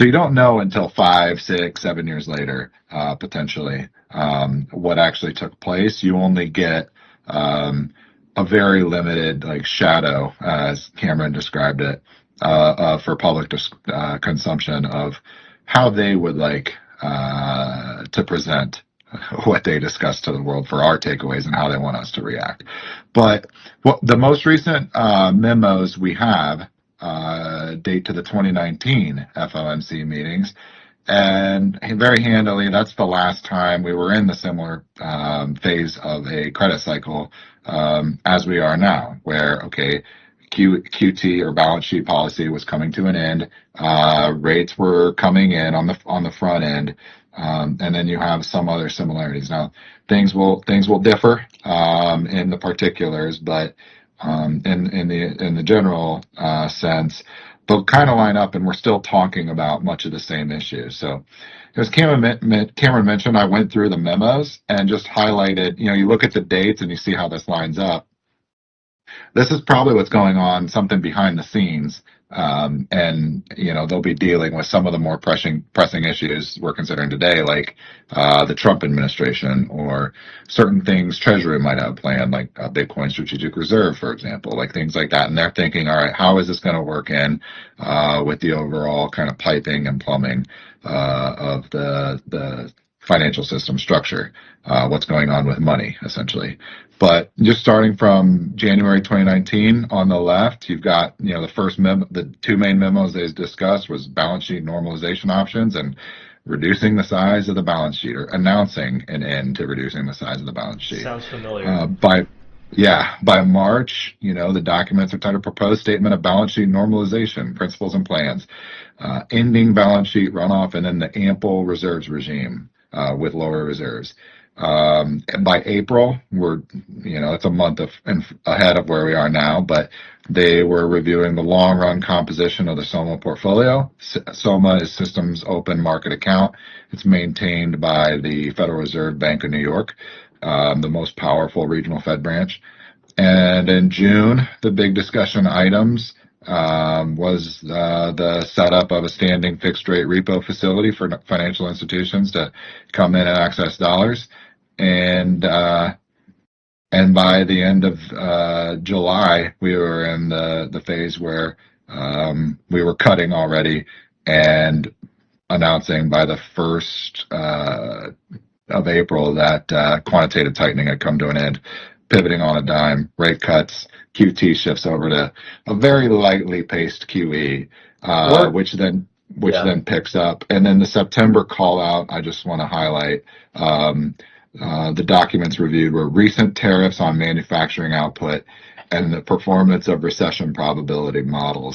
So you don't know until 5, 6, 7 years later, potentially, what actually took place. You only get a very limited like shadow, as Cameron described it, for public consumption of how they would like to present what they discuss to the world for our takeaways and how they want us to react. But the most recent memos we have date to the 2019 FOMC meetings. And very handily, that's the last time we were in the similar phase of a credit cycle as we are now, where, okay, QT or balance sheet policy was coming to an end. Rates were coming in on the front end, and then you have some other similarities. Now, things will differ in the particulars, but in the general sense, they'll kind of line up, and we're still talking about much of the same issues. So, as Cameron mentioned, I went through the memos and just highlighted. You look at the dates and you see how this lines up. This is probably what's going on, something behind the scenes. And they'll be dealing with some of the more pressing issues we're considering today, like the Trump administration, or certain things Treasury might have planned, like a Bitcoin strategic reserve, for example, like things like that. And they're thinking, all right, how is this going to work in with the overall kind of piping and plumbing of the financial system structure, what's going on with money, essentially. But just starting from January 2019 on the left, you've got, the two main memos they discussed was balance sheet normalization options and reducing the size of the balance sheet, or announcing an end to reducing the size of the balance sheet. Sounds familiar. By March, the documents are titled Proposed Statement of Balance Sheet Normalization, Principles and Plans, ending balance sheet runoff, and then the ample reserves regime with lower reserves. And by April, it's a month ahead of where we are now, but they were reviewing the long run composition of the SOMA portfolio. SOMA is Systems Open Market Account. It's maintained by the Federal Reserve Bank of New York, the most powerful regional Fed branch. And in June, the big discussion items was the setup of a standing fixed rate repo facility for financial institutions to come in and access dollars. And by the end of July, we were in the phase where we were cutting already and announcing by the 1st of April that quantitative tightening had come to an end, pivoting on a dime, rate cuts. QT shifts over to a very lightly paced QE, which then picks up. And then the September call out, I just want to highlight, the documents reviewed were recent tariffs on manufacturing output and the performance of recession probability models.